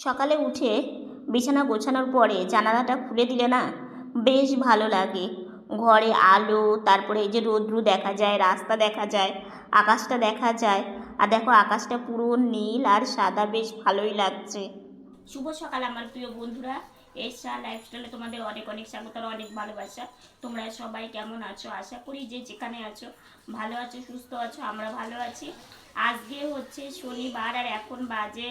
সকালে উঠে বিছানা গোছানোর পরে জানালাটা খুলে দিলে না বেশ ভালো লাগে। ঘরে আলো, তারপরে এই যে রোদ্রু দেখা যায়, রাস্তা দেখা যায়, আকাশটা দেখা যায়। আর দেখো আকাশটা পুরো নীল আর সাদা, বেশ ভালোই লাগছে। শুভ সকাল আমার প্রিয় বন্ধুরা। এশা লাইফস্টাইলে তোমাদের অনেক অনেক স্বাগত আর অনেক ভালোবাসা। তোমরা সবাই কেমন আছো? আশা করি যে যেখানে আছো ভালো আছো, সুস্থ আছো। আমরা ভালো আছি। আজকে হচ্ছে শনিবার আর এখন বাজে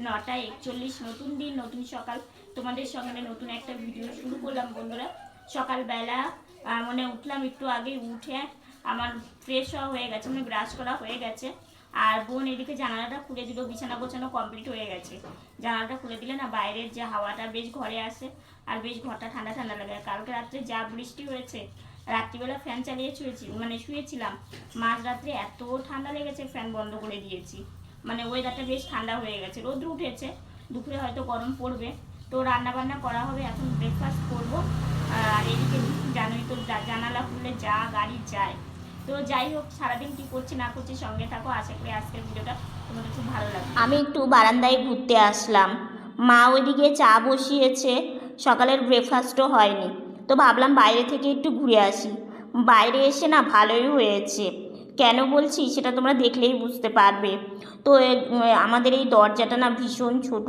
9:41। নতুন দিন, নতুন সকাল। তোমাদের সঙ্গে নতুন একটা ভিডিও শুরু করলাম বন্ধুরা। সকালবেলা মানে উঠলাম একটু আগে, উঠে আমার ফ্রেশ হয়ে গেছে, মানে ব্রাশ করা হয়ে গেছে। আর বোন এদিকে জানালাটা খুলে দিল, বিছানা গোছানো কমপ্লিট হয়ে গেছে। জানালাটা খুলে দিলে না বাইরের যে হাওয়াটা বেশ ঘরে আসে আর বেশ ঘরটা ঠান্ডা ঠান্ডা লাগে। কালকে রাত্রে যা বৃষ্টি হয়েছে, রাত্রিবেলা ফ্যান চালিয়ে শুয়েছিলাম। মাঝরাত্রে এত ঠান্ডা লেগেছে, ফ্যান বন্ধ করে দিয়েছি। মানে ওয়েদারটা বেশ ঠান্ডা হয়ে গেছে, রোদ্র উঠেছে, দুপুরে হয়তো গরম পড়বে। তো রান্না বান্না করা হবে, এখন ব্রেকফাস্ট করবো। আর এদিকে জানোই তো জানালা খুললে যা গাড়ি যায়। তো যাই হোক, সারাদিন কি করছি না করছি সঙ্গে থাকো। আশা করি আজকের ভিডিওটা তোমাদের খুব ভালো লাগবে। আমি একটু বারান্দায় ঘুরতে আসলাম। মা ওইদিকে চা বসিয়েছে, সকালের ব্রেকফাস্টও হয়নি। তো ভাবলাম বাইরে থেকে একটু ঘুরে আসি। বাইরে এসে না ভালোই হয়েছে। কেন বলছি সেটা তোমরা দেখলেই বুঝতে পারবে। তো আমাদের এই দরজাটা না ভীষণ ছোট,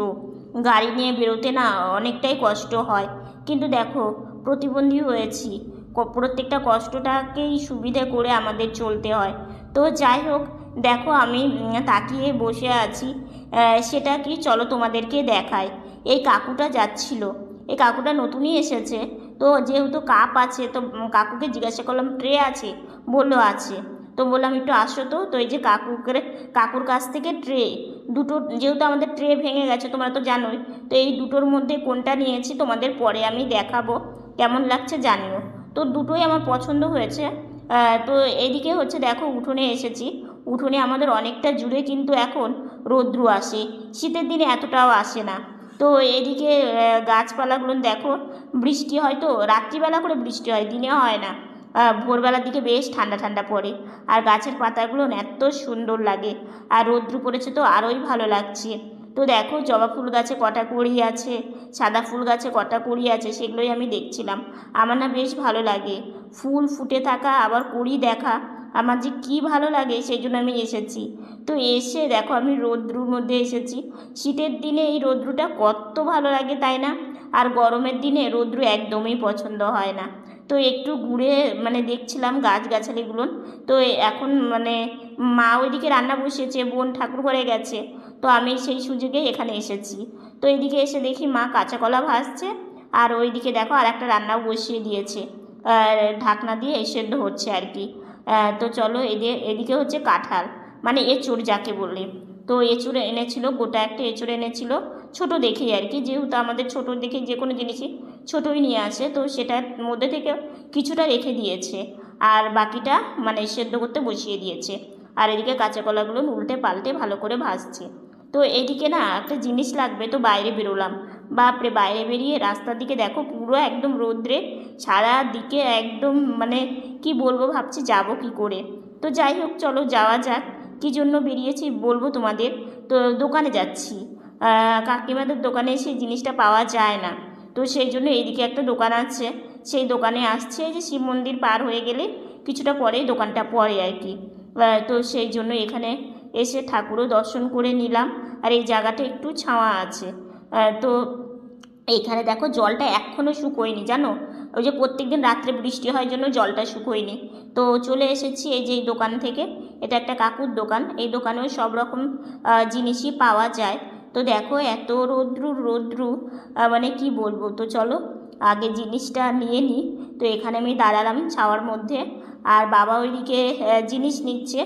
গাড়ি নিয়ে বেরোতে না অনেকটাই কষ্ট হয়। কিন্তু দেখো, প্রতিবন্ধী হয়েছি, প্রত্যেকটা কষ্টটাকেই সুবিধে করে আমাদের চলতে হয়। তো যাই হোক, দেখো আমি তাকিয়ে বসে আছি। সেটা কি, চলো তোমাদেরকে দেখাই। এই কাকুটা যাচ্ছিল, এই কাকুটা নতুনই এসেছে। তো যেহেতু কাপ আছে, তো কাকুকে জিজ্ঞাসা করলাম ট্রে আছে, বললো আছে। তো বললাম একটু আসো তো। তো এই যে কাকুর কাছ থেকে ট্রে দুটো, যেহেতু আমাদের ট্রে ভেঙে গেছে তোমরা তো জানোই। তো এই দুটোর মধ্যে কোনটা নিয়েছি তোমাদের পরে আমি দেখাবো, কেমন লাগছে জানিও। তো দুটোই আমার পছন্দ হয়েছে। তো এদিকে হচ্ছে দেখো উঠোনে এসেছি। উঠোনে আমাদের অনেকটা জুড়ে কিন্তু এখন রৌদ্র আসে, শীতের দিনে এতটাও আসে না। তো এদিকে গাছপালাগুলো দেখো, বৃষ্টি হয় তো রাত্রিবেলা করে বৃষ্টি হয়, দিনে হয় না। ভোরবেলার দিকে বেশ ঠান্ডা ঠান্ডা পড়ে, আর গাছের পাতাগুলো এত সুন্দর লাগে। আর রৌদ্র পড়েছে তো আরোই ভালো লাগছে। তো দেখো জবা ফুল গাছে কটা কুঁড়ি আছে, সাদা ফুল গাছে কটা কুঁড়ি আছে, সেগুলোই আমি দেখছিলাম। আমার না বেশ ভালো লাগে ফুল ফুটে থাকা, আবার কুঁড়ি দেখা আমার যে কী ভালো লাগে, সেই জন্য আমি এসেছি। তো এসে দেখো আমি রৌদ্রুর মধ্যে এসেছি। শীতের দিনে এই রৌদ্রটা কত ভালো লাগে, তাই না? আর গরমের দিনে রৌদ্র একদমই পছন্দ হয় না। তো একটু ঘুরে দেখছিলাম গাছগাছালিগুলো। তো এখন মা ওইদিকে রান্না বসিয়েছে, বোন ঠাকুর ঘরে গেছে। তো আমি সেই সুযোগে এখানে এসেছি। তো এদিকে এসে দেখি মা কাঁচা কলা ভাজছে, আর ওইদিকে দেখো আর একটা রান্নাও বসিয়ে দিয়েছে, ঢাকনা দিয়ে সেদ্ধ হচ্ছে আর কি। তো চলো, এদিকে হচ্ছে কাঁঠাল, এঁচোড় যাকে বলে। তো এঁচোড় এনেছিল, গোটা একটা এঁচোড় এনেছিল, ছোট দেখেই আর কি। যেহেতু আমাদের ছোট দেখে যে কোনো জিনিসই ছোটোই নিয়ে আসে, তো সেটার মধ্যে থেকে কিছুটা রেখে দিয়েছে, আর বাকিটা সেদ্ধ করতে বসিয়ে দিয়েছে। আর এদিকে কাঁচা কলাগুলো উল্টে পাল্টে ভালো করে ভাজছে। তো এইদিকে না একটা জিনিস লাগবে, তো বাইরে বেরোলাম। বাপরে, বাইরে বেরিয়ে রাস্তার দিকে দেখো পুরো একদম রৌদ্রে সারা দিকে একদম, কি বলবো, ভাবছি যাব কি করে। তো যাই হোক, চলো যাওয়া যাক। কী জন্য বেরিয়েছি বলবো তোমাদের। তো দোকানে যাচ্ছি, কাকিমাদের দোকানে সেই জিনিসটা পাওয়া যায় না। তো সেই জন্য এইদিকে একটা দোকান আছে, সেই দোকানে আসছে। এই যে শিব মন্দির পার হয়ে গেলে কিছুটা পরেই দোকানটা পড়ে আর কি। তো সেই জন্য এখানে এসে ঠাকুরও দর্শন করে নিলাম। আর এই জায়গাটা একটু ছাওয়া আছে। তো এইখানে দেখো জলটা এখনও শুকোয়নি, জানো। ওই যে প্রত্যেক দিন রাত্রে বৃষ্টি হয় জন্য জলটা শুকোয়নি। তো চলে এসেছি এই যে এই দোকান থেকে। এটা একটা কাকুর দোকান, এই দোকানেও সব রকম জিনিসই পাওয়া যায়। তো দেখো এত রৌদ্রু, কি বলবো। তো চলো আগে জিনিসটা নিয়ে নিই। তো এখানে আমি দাঁড়ালাম ছাওয়ার মধ্যে, আর বাবা ওইদিকে জিনিস নিচ্ছে,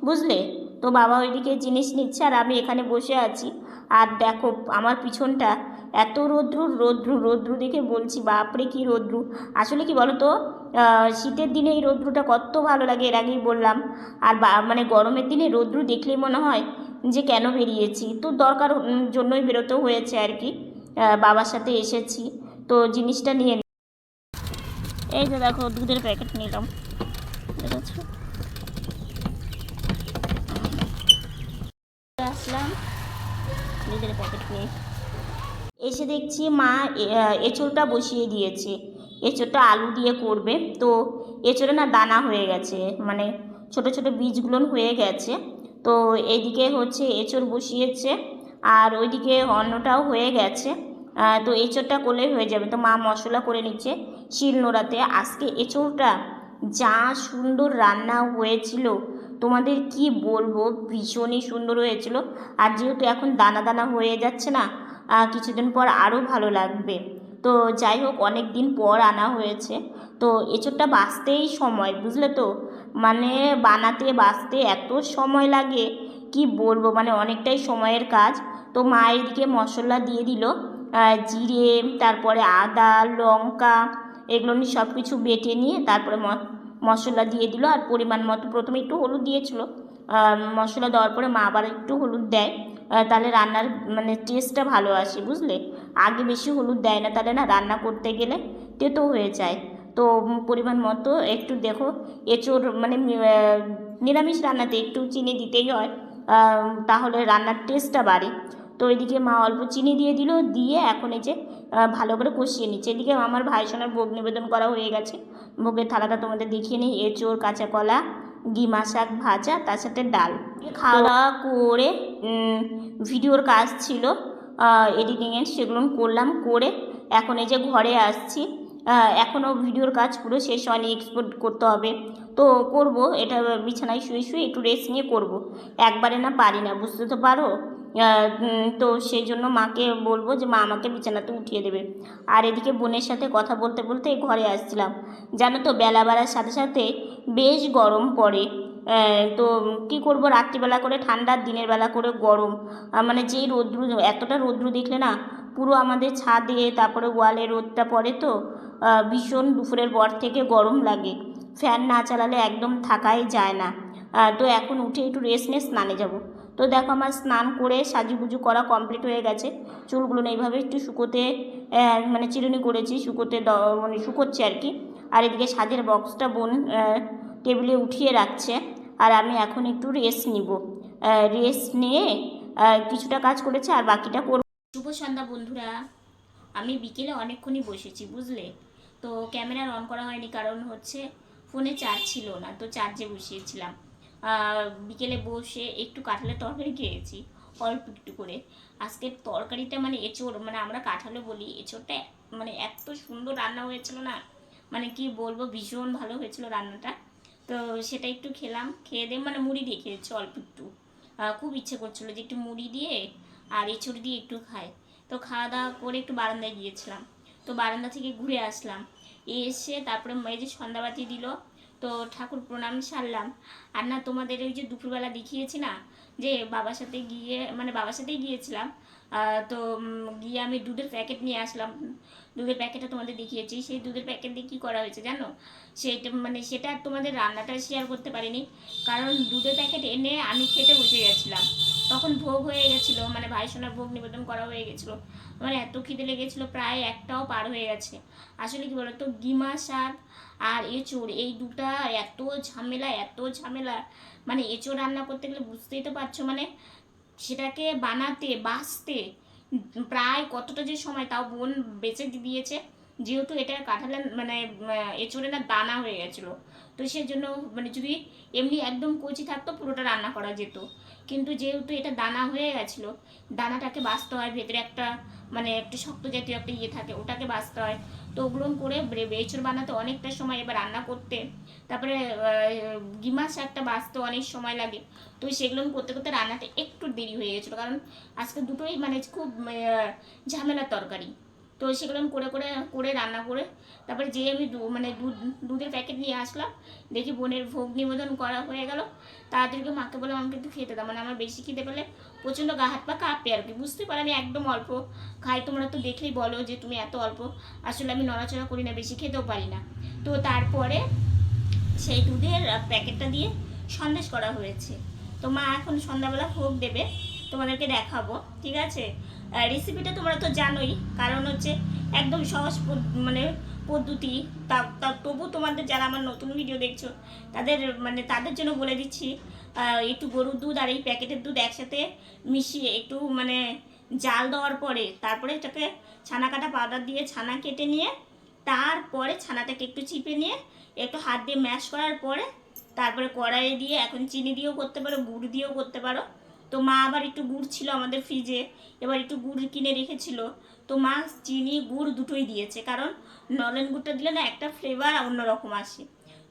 বুঝলে। তো বাবা ওইদিকে জিনিস নিচ্ছে আর আমি এখানে বসে আছি। আর দেখো আমার পিছনটা এত রৌদ্রু দেখে বলছি বাপরে কি রৌদ্রু। আসলে কি বলো তো, শীতের দিনে এই রৌদ্রুটা কত ভালো লাগে, এর আগেই বললাম। আর গরমের দিনে রৌদ্রু দেখলেই মনে হয় যে কেন বেরিয়েছি। তো দরকার জন্যই বেরোতে হয়েছে আর কি। বাবার সাথে এসেছি, তো জিনিসটা নিয়ে এই যে দেখো দুধের প্যাকেট নিলাম, দেখেছো। আসলাম দুধের প্যাকেট নিয়ে। এসে দেখছি মা এঁচোড়টা বসিয়ে দিয়েছে। এঁচোড়টা আলু দিয়ে করবে। তো এঁচোড়ে না দানা হয়ে গেছে, মানে ছোট ছোট বীজগুলো হয়ে গেছে। তো এইদিকে হচ্ছে এঁচোড় বসিয়েছে, আর ওইদিকে অন্নটাও হয়ে গেছে। তো এঁচোড়টা করলেই হয়ে যাবে। তো মা মশলা করে নিচ্ছে শিলনোড়াতে। আজকে এঁচোড়টা যা সুন্দর রান্না হয়েছিল তোমাদের কি বলবো, ভীষণই সুন্দর হয়েছিল। আর যেহেতু এখন দানা দানা হয়ে যাচ্ছে না, কিছুদিন পর আরও ভালো লাগবে। তো যাই হোক, অনেক দিন পর আনা হয়েছে। তো এঁচোড়টা বাছতেই সময়, বুঝলে তো, মানে বানাতে বাছতে এত সময় লাগে কি বলবো, মানে অনেকটাই সময়ের কাজ। তো মা এদিকে মশলা দিয়ে দিল, জিরে, তারপরে আদা, লঙ্কা, এগুলো নিয়ে সব কিছু বেটে নিয়ে তারপরে মশলা দিয়ে দিল। আর পরিমাণ মতো প্রথমে একটু হলুদ দিয়েছিল, মশলা দেওয়ার পরে মা আবার একটু হলুদ দেয়, তাহলে রান্নার মানে টেস্টটা ভালো আসে, বুঝলে। আগে বেশি হলুদ দেয় না, তাহলে না রান্না করতে গেলে তেতো হয়ে যায়। তো পরিমাণ মতো একটু দেখো, এঁচোড় মানে নিরামিষ রান্নাতে একটু চিনি দিতেই হয়, তাহলে রান্নার টেস্টটা বাড়ে। তো এদিকে মা অল্প চিনি দিয়ে দিল, দিয়ে এখন এই যে ভালো করে কষিয়ে নিচ্ছে। এদিকে আমার ভাইসোনার ভোগ নিবেদন করা হয়ে গেছে। ভোগের থালাটা তোমাদের দেখিয়ে নিই। এঁচোড়, কাঁচা কলা, গিমা শাক ভাজা, তার সাথে ডাল। খাওয়া দাওয়া করে ভিডিওর কাজ ছিল এডিটিংয়ের, সেগুলো করলাম, করে এখন এই যে ঘরে আসছি। এখনও ভিডিওর কাজ পুরো শেষ হয়নি, এক্সপোর্ট করতে হবে। তো করব এটা, বিছানায় শুয়ে শুয়ে একটু রেস্ট নিয়ে করব। একবারে না পারি না, বুঝতে তো পারো। তো সেই জন্য মাকে বলবো যে মা আমাকে বিছানাতে উঠিয়ে দেবে। আর এদিকে বোনের সাথে কথা বলতে বলতে ঘরে আসছিলাম। জানো তো, বেলা বাড়ার সাথে সাথে বেশ গরম পড়ে। তো কী করব, রাত্রিবেলা করে ঠান্ডা, দিনের বেলা করে গরম। মানে যেই রৌদ্র, এতটা রৌদ্র দেখলে না পুরো আমাদের ছাদে, তারপরে ওয়ালে রোদটা পড়ে, তো ভীষণ দুপুরের পর থেকে গরম লাগে। ফ্যান না চালালে একদম থাকাই যায় না। তো এখন উঠে একটু রেস্ট নিয়ে স্নানে যাব। তো দেখো, আমার স্নান করে সাজুগুজু করা কমপ্লিট হয়ে গেছে। চুলগুলো না এইভাবে একটু শুকোতে, মানে চিরুনি করেছি, শুকোতে মানে শুকোচ্ছে আর কি। আর এদিকে সাজের বক্সটা বোন টেবিলে উঠিয়ে রাখছে, আর আমি এখন একটু রেস্ট নিব। রেস্ট নিয়ে কিছুটা কাজ করেছে, আর বাকিটা করব। শুভ সন্ধ্যা বন্ধুরা। আমি বিকেলে অনেকক্ষণই বসেছি, বুঝলে। তো ক্যামেরা অন করা হয়নি, কারণ হচ্ছে ফোনে চার্জ ছিল না, তো চার্জে বসিয়েছিলাম। বিকেলে বসে একটু কাঁঠালের তরকারি খেয়েছি, অল্প একটু করে। আজকের তরকারিটা মানে এঁচোড়, মানে আমরা কাঁঠালও বলি, এঁচোড়টা মানে এত সুন্দর রান্না হয়েছিল না, মানে কি বলবো, ভীষণ ভালো হয়েছিল রান্নাটা। তো সেটা একটু খেলাম, খেয়ে দিয়ে মানে মুড়ি দিয়ে খেয়েছি অল্প একটু। খুব ইচ্ছে করছিল যে একটু মুড়ি দিয়ে আর এঁচোড় দিয়ে একটু খাই। তো খাওয়া দাওয়া করে একটু বারান্দায় গিয়েছিলাম। তো বারান্দা থেকে ঘুরে আসলাম, এসে তারপরে এই যে সন্ধ্যাবাতি দিল, তো ঠাকুর প্রণাম সারলাম। আর না, তোমাদের ওই যে দুপুরবেলা দেখিয়েছি না যে বাবার সাথে গিয়ে, মানে বাবার সাথেই গিয়েছিলাম, তো গিয়ে আমি দুধের প্যাকেট নিয়ে আসলাম। দুধের প্যাকেটটা তোমাদের দেখিয়েছি। সেই দুধের প্যাকেট দিয়ে কী করা হয়েছে জানো, সেটা মানে সেটা তোমাদের রান্নাটা শেয়ার করতে পারিনি, কারণ দুধের প্যাকেট এনে আমি খেতে বসে গেছিলাম। তখন ভোগ হয়ে গেছিলো, মানে ভাইসোনার ভোগ নিবেদন করা হয়ে গেছিলো। মানে এত খিদে লেগেছিলো, প্রায় একটাও পার হয়ে গেছে। আসলে কি বলতো, গিমা শাক আর এঁচোড়, এই দুটা এত ঝামেলা, এত ঝামেলা। মানে এঁচোড় রান্না করতে গেলে বুঝতেই তো পারছো, মানে সেটাকে বানাতে বাছতে প্রায় কতটা যে সময়, তাও বোন বেঁচে দিয়েছে, যেহেতু এটা কাঁঠালের মানে এঁচোড়ে না দানা হয়ে গেছিলো। তো সেই জন্য মানে যদি এমনি একদম কচি থাকতো পুরোটা রান্না করা যেত, কিন্তু যেহেতু এটা দানা হয়ে গেছিলো, দানাটাকে বাছতে হয়, ভেতরে একটা মানে একটা শক্ত জাতীয় একটা ইয়ে থাকে, ওটাকে বাছতে হয়। তো ওগুলো করে এঁচোড় বানাতে অনেকটা সময়, এবার রান্না করতে, তারপরে গিমা শাকটা বাছতে অনেক সময় লাগে। তো সেগুলো করতে করতে রান্নাটা একটু দেরি হয়ে গেছিলো, কারণ আজকে দুটোই মানে খুব ঝামেলার তরকারি। তো সেগুলো করে করে করে রান্না করে তারপরে যে আমি মানে দুধের প্যাকেট নিয়ে আসলাম, দেখি বোনের ভোগ নিবেদন করা হয়ে গেল। তাড়াতাড়ি মাকে বললাম আমাকে একটু খেতে দাও, মানে আমার বেশি খেতে পেলে প্রচণ্ড গা হাত পা কাঁপে আর কি, বুঝতে পারে, আমি একদম অল্প খাই। তোমরা তো দেখলেই বলো যে তুমি এত অল্প, আসলে আমি নড়াচড়া করি না, বেশি খেতেও পারি না। তো তারপরে সেই দুধের প্যাকেটটা দিয়ে সন্দেশ করা হয়েছে। তো মা এখন সন্ধ্যাবেলা ভোগ দেবে, তোমাদেরকে দেখাবো, ঠিক আছে। রেসিপিটা তোমরা তো জানোই, কারণ হচ্ছে একদম সহজ মানে পদ্ধতি। তা তবু তোমাদের যারা আমার নতুন ভিডিও দেখছো তাদের মানে তাদের জন্য বলে দিচ্ছি, একটু গরুর দুধ আর এই প্যাকেটের দুধ একসাথে মিশিয়ে একটু মানে জাল দেওয়ার পরে তারপরে এটাকে ছানা কাটা পাউডার দিয়ে ছানা কেটে নিয়ে তারপরে ছানাটাকে একটু চিপে নিয়ে একটু হাত দিয়ে ম্যাশ করার পরে তারপরে কড়াইয়ে দিয়ে, এখন চিনি দিয়েও করতে পারো, গুড় দিয়েও করতে পারো। তো মা আবার একটু গুড় ছিল আমাদের ফ্রিজে, এবার একটু গুড় কিনে রেখেছিল, তো মা চিনি গুড় দুটোই দিয়েছে, কারণ নলেন গুড়টা দিলে না একটা ফ্লেভার অন্যরকম আসে।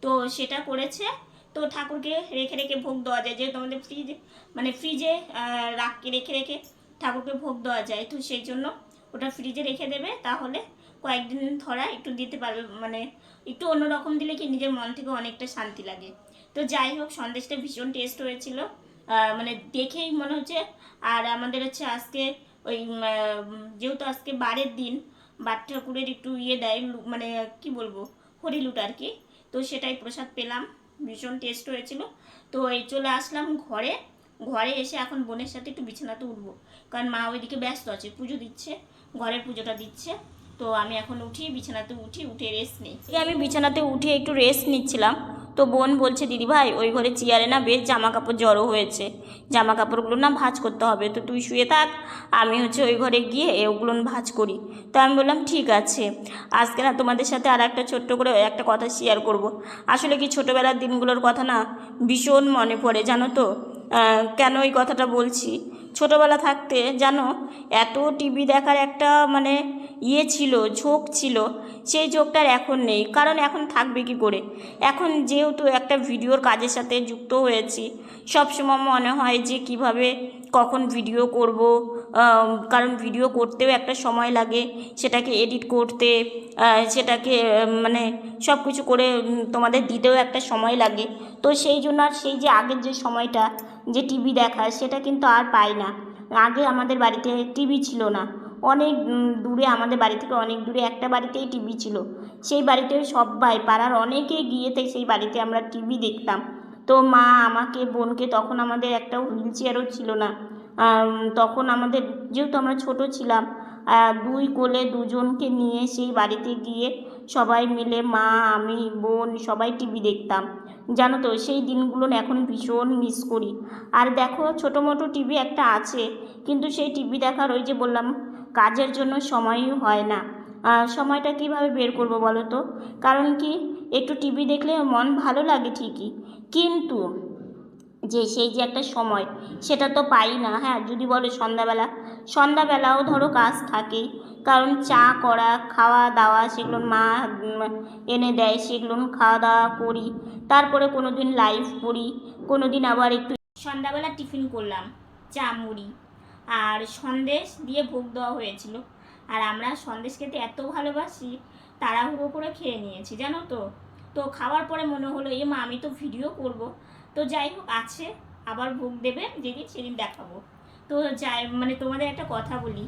তো সেটা করেছে। তো ঠাকুরকে রেখে রেখে ভোগ দেওয়া যায়, যেহেতু আমাদের ফ্রিজে রেখে রেখে ঠাকুরকে ভোগ দেওয়া যায়, তো সেই জন্য ওটা ফ্রিজে রেখে দেবে, তাহলে কয়েকদিন ধরা একটু দিতে পারবে, মানে একটু অন্যরকম দিলে কি নিজের মন থেকে অনেকটা শান্তি লাগে। তো যাই হোক, সন্দেশটা ভীষণ টেস্ট হয়েছিল, মানে দেখেই মনে হচ্ছে। আর আমাদের হচ্ছে আজকে ওই যেহেতু আজকে বারের দিন, বার ঠাকুরের একটু দেয়, মানে কি বলবো, হরিলুট আর কি, তো সেটাই প্রসাদ পেলাম, ভীষণ টেস্ট হয়েছিল। তো এই চলে আসলাম ঘরে। ঘরে এসে এখন বোনের সাথে একটু বিছানাতে উঠবো, কারণ মা ওইদিকে ব্যস্ত আছে, পুজো দিচ্ছে, ঘরের পুজোটা দিচ্ছে। তো আমি এখন বিছানাতে উঠে রেস্ট নিই। আমি বিছানাতে উঠে একটু রেস্ট নিচ্ছিলাম, তো বোন বলছে, দিদি ভাই ওই ঘরে চেয়ারে না বেশ জামা কাপড় জড়ো হয়েছে, জামা কাপড়গুলো না ভাঁজ করতে হবে, তো তুই শুয়ে থাক, আমি হচ্ছে ওই ঘরে গিয়ে ওগুলো ভাঁজ করি। তো আমি বললাম ঠিক আছে। আজকে না তোমাদের সাথে আর একটা ছোট্ট করে একটা কথা শেয়ার করব। আসলে কি ছোটোবেলার দিনগুলোর কথা না ভীষণ মনে পড়ে, জানো তো। কেন এই কথাটা বলছি, ছোটোবেলা থাকতে জানো এত টিভি দেখার একটা মানে ছিল, ঝোঁক ছিল, সেই ঝোঁকটার এখন নেই, কারণ এখন থাকবে কি করে। এখন যেহেতু একটা ভিডিওর কাজের সাথে যুক্ত হয়েছি, সবসময় মনে হয় যে কিভাবে কখন ভিডিও করব, কারণ ভিডিও করতেও একটা সময় লাগে, সেটাকে এডিট করতে, সেটাকে মানে সব কিছু করে তোমাদের দিতেও একটা সময় লাগে। তো সেই জন্য আর সেই যে আগের যে সময়টা যে টিভি দেখা, সেটা কিন্তু আর পাই না। আগে আমাদের বাড়িতে টিভি ছিল না, অনেক দূরে, আমাদের বাড়ি থেকে অনেক দূরে একটা বাড়িতেই টিভি ছিল, সেই বাড়িতে সবাই পাড়ার অনেকে গিয়ে সেই বাড়িতে আমরা টিভি দেখতাম। তো মা আমাকে, বোনকে, তখন আমাদের একটা হুইল চেয়ারও ছিল না, তখন আমাদের যেহেতু আমরা ছোট ছিলাম, দুই কোলে দুজনকে নিয়ে সেই বাড়িতে গিয়ে সবাই মিলে মা, আমি, বোন সবাই টিভি দেখতাম, জানো তো। সেই দিনগুলো এখন ভীষণ মিস করি। আর দেখো, ছোটো মোটো টিভি একটা আছে, কিন্তু সেই টিভি দেখার ওই যে বললাম কাজের জন্য সময়ই হয় না। সময়টা কিভাবে বের করব বলো তো। কারণ কি, একটু টিভি দেখলে মন ভালো লাগে ঠিকই, কিন্তু সেই যে একটা সময়, সেটা তো পাই না। হ্যাঁ, যদি বলো সন্ধ্যাবেলাও ধরো কাজ থাকেই, কারণ চা করা, খাওয়া দাওয়া, সেগুলো মা এনে দেয়, সেগুলো খাওয়া দাওয়া করি, তারপরে কোনো দিন লাইভ করি, কোনো দিন আবার একটু সন্ধ্যাবেলা টিফিন করলাম, চা মুড়ি আর সন্দেশ দিয়ে ভোগ দেওয়া হয়েছিল। আর আমরা সন্দেশ খেতে এত ভালোবাসি, তাড়াহুড়ো করে খেয়ে নিয়েছি, জানো তো। তো খাওয়ার পরে মনে হলো, মা আমি তো ভিডিও করব, তো যাই হোক, আছে আবার ভোগ দেবে যেদিন, সেদিন দেখাবো। তো মানে তোমাদের একটা কথা বলি,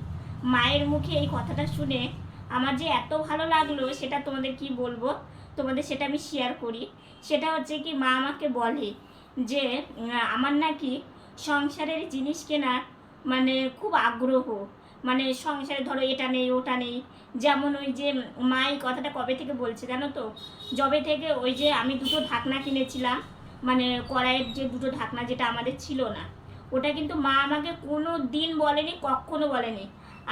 মায়ের মুখে এই কথাটা শুনে আমার যে এত ভালো লাগলো, সেটা তোমাদের কি বলবো, তোমাদের সেটা আমি শেয়ার করি। সেটা হচ্ছে কি, মা আমাকে বলে যে আমার নাকি সংসারের জিনিস কেনার মানে খুব আগ্রহ, মানে সংসারে ধরো এটা নেই ওটা নেই। যেমন ওই যে মা এই কথাটা কবে থেকে বলছে জানো তো, যবে থেকে ওই যে আমি দুটো ঢাকনা কিনেছিলাম, মানে কড়াইয়ের যে দুটো ঢাকনা, যেটা আমাদের ছিল না, ওটা কিন্তু মা আমাকে কোনো দিন বলেনি, কখনো বলেনি।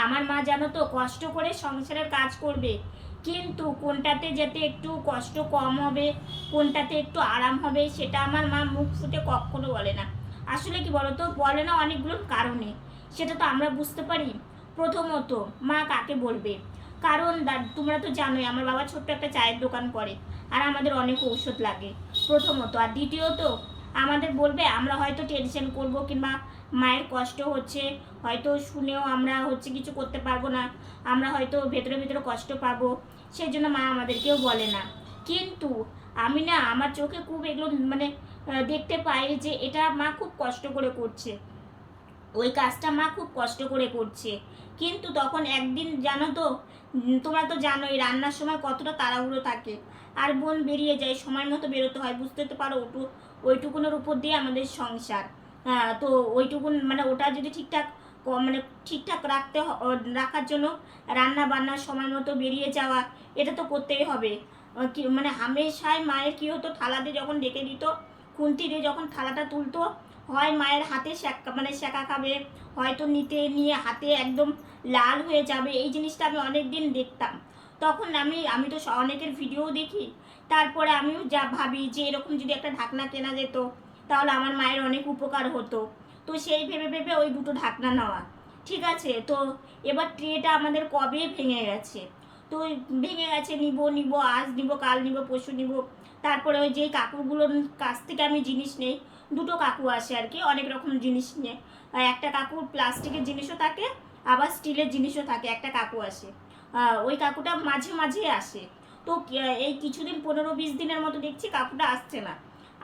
আমার মা জানো তো, কষ্ট করে সংসারের কাজ করবে, কিন্তু কোনটাতে যাতে একটু কষ্ট কম হবে, কোনটাতে একটু আরাম হবে, সেটা আমার মা মুখ ফুটে কখনো বলে না। আসলে কি বলো তো, বলে না অনেকগুলো কারণে, সেটা তো আমরা বুঝতে পারি। প্রথমত, মা কাকে বলবে, কারণ তোমরা তো জানোই আমার বাবা ছোট্ট একটা চায়ের দোকান করে, আর আমাদের অনেক ঔষধ লাগে প্রথমত। আর দ্বিতীয়ত, আমাদের বলবে আমরা হয়তো টেনশন করব, কিংবা মায়ের কষ্ট হচ্ছে হয়তো শুনেও আমরা হচ্ছে কিছু করতে পারবো না, আমরা হয়তো ভেতরে ভেতরে কষ্ট পাবো, সেই জন্য মা আমাদেরকেও বলে না। কিন্তু আমি না, আমার চোখে খুব এগুলো মানে দেখতে পাই যে এটা মা খুব কষ্ট করে করছে, ওই কাজটা মা খুব কষ্ট করে করছে। কিন্তু তখন একদিন জানো তো, তোমরা তো জানোই রান্নার সময় কতটা তাড়াহুড়ো থাকে, আর বোন বেরিয়ে যায়, সময় মতো বেরোতে হয়, বুঝতে তো পারো। ওইটুকুনের উপর দিয়ে আমাদের সংসার। তো ওইটুকুন মানে ওটা যদি ঠিকঠাক রাখার জন্য রান্না বান্নার সময় মতো বেরিয়ে যাওয়া, এটা তো করতেই হবে। মানে হামেশাই মায়ের কী হতো, থালা দিয়ে যখন ডেকে দিত, খুন্তি দিয়ে যখন থালাটা তুলতো, হয় মায়ের হাতে মানে সেঁকা খাবে, হয়তো নিয়ে হাতে একদম লাল হয়ে যাবে। এই জিনিসটা আমি অনেক দিন দেখতাম। তখন আমি তো অনেকের ভিডিও দেখি, তারপরে আমিও যা ভাবি যে এরকম যদি একটা ঢাকনা কেনা যেত তাহলে আমার মায়ের অনেক উপকার হতো। তো সেই ভেবে ভেবে ওই দুটো ঢাকনা নেওয়া। ঠিক আছে, তো এবার ট্রেটা আমাদের কবে ভেঙে গেছে, তো ভেঙে গেছে, নিব আজ নিব, কাল নিব, পরশু নিব। তারপরে ওই যে কাকুগুলোর কাছ থেকে আমি জিনিস নেই, দুটো কাকু আসে আর কি অনেক রকম জিনিস নিয়ে। একটা কাকু প্লাস্টিকের জিনিসও থাকে, আবার স্টিলের জিনিসও থাকে, একটা কাকু আসে। ওই কাকুটা মাঝে মাঝে আসে। তো এই কিছুদিন 15-20 দিনের মতো দেখছি কাকুটা আসছে না।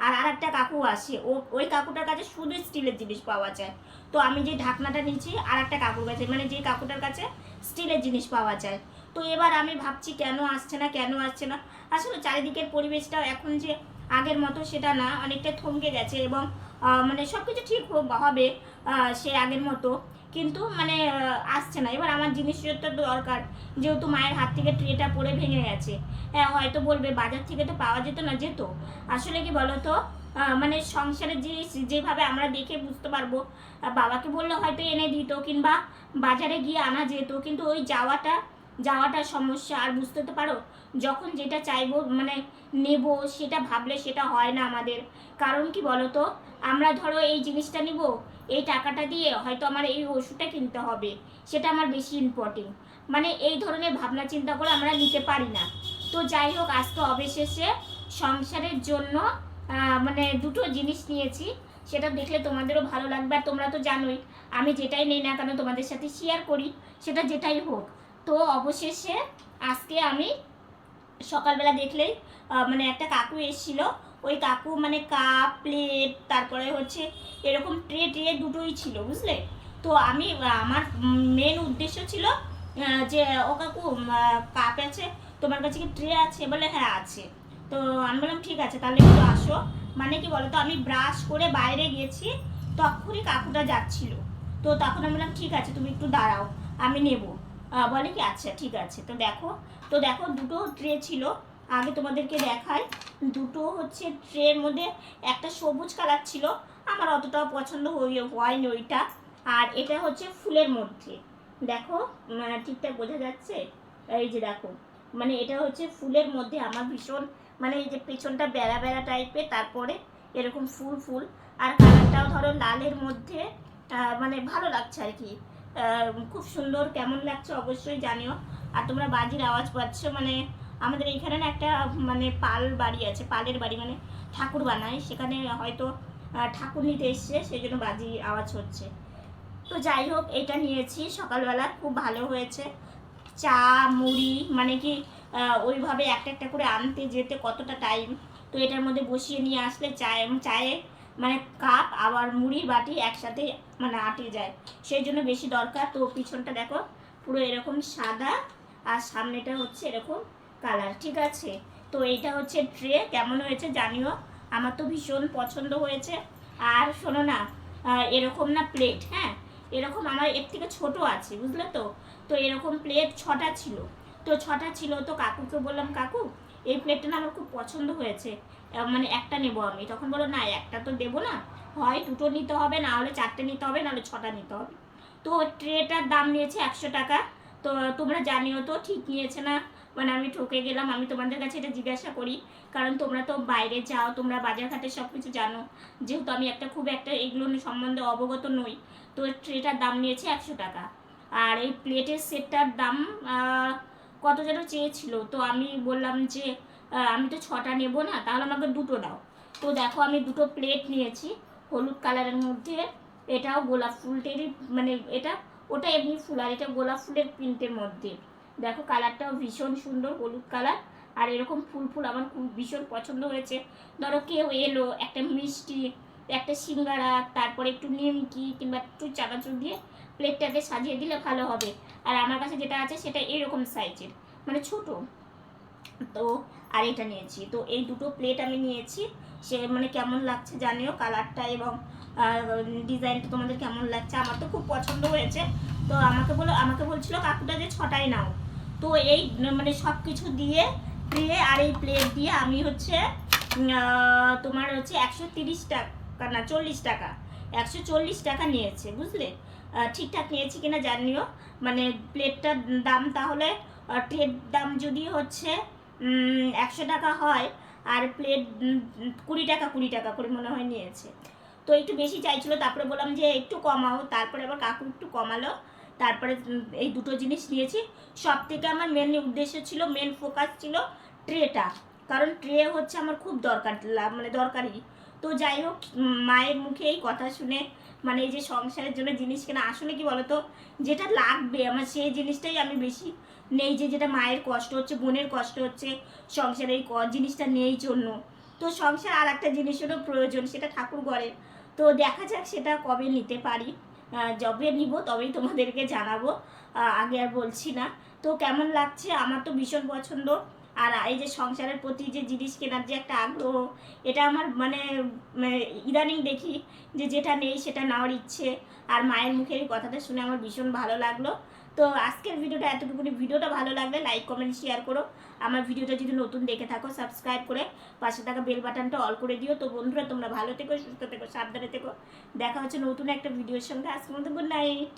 আর একটা কাকু আসে, ওই কাকুটার কাছে শুধু স্টিলের জিনিস পাওয়া যায়। তো আমি যে ঢাকনাটা নিয়েছি আর একটা কাকুর কাছে, মানে যে কাকুটার কাছে স্টিলের জিনিস পাওয়া যায়। তো এবার আমি ভাবছি কেন আসছে না। আসলে চারিদিকের পরিবেশটা এখন যে আগের মতো সেটা না, অনেকটা থমকে গেছে এবং মানে সব কিছু ঠিক হবে সে আগের মতো, কিন্তু মানে আসছে না। এবার আমার জিনিসটা দরকার, যেহেতু মায়ের হাত থেকে ট্রেটা পড়ে ভেঙে গেছে। হ্যাঁ, হয়তো বলবে বাজার থেকে তো পাওয়া যেত না, যেত। আসলে কি বলতো, মানে সংসারের যেভাবে আমরা দেখে বুঝতে পারবো, বাবাকে বললে হয়তো এনে দিত কিংবা বাজারে গিয়ে আনা যেত, কিন্তু ওই যাওয়াটা সমস্যা। আর বুঝতে তো পারো, যখন যেটা চাইবো মানে নেব সেটা ভাবলে সেটা হয় না আমাদের। কারণ কি বলতো, আমরা ধরো এই জিনিসটা নিব, এই টাকাটা দিয়ে হয়তো আমার এই ওষুধটা কিনতে হবে, সেটা আমার বেশি ইম্পর্টেন্ট। মানে এই ধরনের ভাবনা চিন্তা করে আমরা নিতে পারি না। তো যাই হোক, আজকে অবশেষে সংসারের জন্য মানে দুটো জিনিস নিয়েছি। সেটা দেখলে তোমাদেরও ভালো লাগবে। আর তোমরা তো জানোই আমি যেটাই নেই না কেন তোমাদের সাথে শেয়ার করি, সেটা যেটাই হোক। তো অবশেষে আজকে আমি সকালবেলা দেখলেই মানে একটা কাকু এসেছিল। ওই কাকু মানে কাপ, প্লেট, তারপরে হচ্ছে এরকম ট্রে দুটোই ছিল, বুঝলে। তো আমি আমার মেন উদ্দেশ্য ছিল যে ও কাকু কাপ আছে তোমার কাছে, কি ট্রে আছে? বলে হ্যাঁ আছে। তো আমি বললাম ঠিক আছে, তাহলে একটু আসো। মানে কি বলতো, আমি ব্রাশ করে বাইরে গেছি, তখনই কাকুটা যাচ্ছিল। তো তখন আমি বললাম ঠিক আছে, তুমি একটু দাঁড়াও, আমি নেব। বলে কি আচ্ছা ঠিক আছে। তো দেখো দুটো ট্রে ছিল, আগে তোমাদেরকে দেখাই। দুটো হচ্ছে ট্রের মধ্যে একটা সবুজ কালার ছিল, আমার অতটাও পছন্দ হয়নি ওইটা। আর এটা হচ্ছে ফুলের মধ্যে, দেখো মানে ঠিকঠাক বোঝা যাচ্ছে, এই যে দেখো, মানে এটা হচ্ছে ফুলের মধ্যে। আমার ভীষণ মানে এই যে পেছনটা বেড়া বেড়া টাইপের, তারপরে এরকম ফুল, আর কালারটাও ধরো লালের মধ্যে, মানে ভালো লাগছে আর কি। খুব সুন্দর, কেমন লাগছে অবশ্যই জানিও। আর তোমরা বাজির আওয়াজ পাচ্ছ, মানে আমাদের এইখানে না একটা মানে পাল বাড়ি আছে, পালের বাড়ি মানে ঠাকুর বানায়, সেখানে হয়তো ঠাকুর নিতে এসছে, সেই জন্য বাজি আওয়াজ হচ্ছে। তো যাই হোক, এটা নিয়েছি সকালবেলা, খুব ভালো হয়েছে। চা, মুড়ি, মানে কি ওইভাবে একটা করে আনতে যেতে কতটা টাইম, তো এটার মধ্যে বসিয়ে নিয়ে আসলে চায়ে মানে কাপ আবার মুড়ির বাটি একসাথে মানে আটে যায়, সেই জন্য বেশি দরকার। তো পিছনটা দেখো পুরো এরকম সাদা, আর সামনেটা হচ্ছে এরকম কালার, ঠিক আছে। তো এইটা হচ্ছে ট্রে, কেমন হয়েছে জানিও, আমার তো ভীষণ পছন্দ হয়েছে। আর শোনো না, এরকম না প্লেট, হ্যাঁ এরকম আমার এর থেকে ছোট আছে, বুঝলে তো। তো এরকম প্লেট 6টা ছিল, তো কাকুকে বললাম কাকু এই প্লেটটা না আমার খুব পছন্দ হয়েছে, মানে একটা নেবো আমি। তখন বলো না, একটা তো দেবো না, হয় দুটো নিতে হবে, না হলে 4টে নিতে হবে, নাহলে 6টা নিতে হবে। তো ট্রেটার দাম নিয়েছে 100 টাকা। তো তোমরা জানিও তো ঠিক নিয়েছে না, মানে আমি ঠকে গেলাম। আমি তোমাদের কাছে এটা জিজ্ঞাসা করি, কারণ তোমরা তো বাইরে যাও, তোমরা বাজারঘাটে সব কিছু জানো, যেহেতু আমি খুব একটা এগুলো সম্বন্ধে অবগত নই। তো ট্রেটার দাম নিয়েছে 100 টাকা। আর এই প্লেটের সেটটার দাম কত যেন চেয়েছিল। তো আমি বললাম যে আমি তো 6টা নেবো না, তাহলে আমাকে দুটো দাও। তো দেখো আমি দুটো প্লেট নিয়েছি হলুদ কালারের মধ্যে, এটাও গোলাপ ফুলটেরই, মানে ওটা এমনি ফুল, আর এটা গোলাপ ফুলের প্রিন্টের মধ্যে। দেখো কালারটাও ভীষণ সুন্দর, হলুদ কালার, আর এরকম ফুল আমার খুব ভীষণ পছন্দ হয়েছে। ধরো কেউ এলো, একটা মিষ্টি, একটা সিঙ্গারা, তারপরে একটু নিমকি কিংবা একটু চানাচুর দিয়ে প্লেটটাকে সাজিয়ে দিলে ভালো হবে। আর আমার কাছে যেটা আছে সেটা এরকম সাইজের, মানে ছোট। তো আর এটা নিয়েছি, তো এই দুটো প্লেট আমি নিয়েছি। সে মানে কেমন লাগছে জানিও, কালারটা এবং ডিজাইনটা তোমাদের কেমন লাগছে, আমার তো খুব পছন্দ হয়েছে। তো আমাকে বলছিল কাকুটা যে 6টাই নাও। তো এই মানে সব কিছু দিয়ে ট্রে আর এই প্লেট দিয়ে আমি হচ্ছে তোমার হচ্ছে 130 টাকা না 40 টাকা, 140 টাকা নিয়েছে, বুঝলে? ঠিকঠাক নিয়েছি কিনা জানিও। মানে প্লেটটার দাম তাহলে ট্রের দাম যদি হচ্ছে 100 টাকা হয়, আর প্লেট 20 টাকা 20 টাকা করে মনে হয় নিয়েছে। তো একটু বেশি চাইছিল, তারপরে বললাম যে একটু কমাও, তারপরে আবার কাকু একটু কমালো। তারপরে এই দুটো জিনিস নিয়েছি। সব থেকে আমার মেন উদ্দেশ্য ছিল, মেন ফোকাস ছিল ট্রেটা, কারণ ট্রে হচ্ছে আমার খুব দরকার, মানে দরকারি। তো যাই হোক, মায়ের মুখে এই কথা শুনে, মানে এই যে সংসারের জন্য জিনিস কেনা, আসলে কি বলতো, যেটা লাগবে আমার সেই জিনিসটাই আমি বেশি নেই, যেটা মায়ের কষ্ট হচ্ছে, বোনের কষ্ট হচ্ছে সংসারে এই জিনিসটা নেই জন্য। তো সংসার আর একটা জিনিসেরও প্রয়োজন, সেটা ঠাকুর ঘরের। তো দেখা যাক সেটা কবে নিতে পারি, যবে নিব তবেই তোমাদেরকে জানাবো, আগে আর বলছি না। তো কেমন লাগছে, আমার তো ভীষণ পছন্দ। আর এই যে সংসারের প্রতি যে জিনিস কেনার যে একটা আগ্রহ, এটা আমার মানে ইদানিং দেখি যে যেটা নেই সেটা নেওয়ার ইচ্ছে। আর মায়ের মুখে এই কথাটা শুনে আমার ভীষণ ভালো লাগলো। তো আজকের ভিডিওটা এতটুকুনি। ভিডিওটা ভালো লাগলে লাইক কমেন্ট শেয়ার করো। আমার ভিডিওটা যদি নতুন দেখে থাকো সাবস্ক্রাইব করে পাশে থাকা বেল বাটনটা অল করে দিও। তো বন্ধুরা, তোমরা ভালো থেকো, সুস্থ থেকো, সাবধানে থেকো। দেখা হচ্ছে নতুন একটা ভিডিওর সঙ্গে। আজকের মতো গুড নাইট।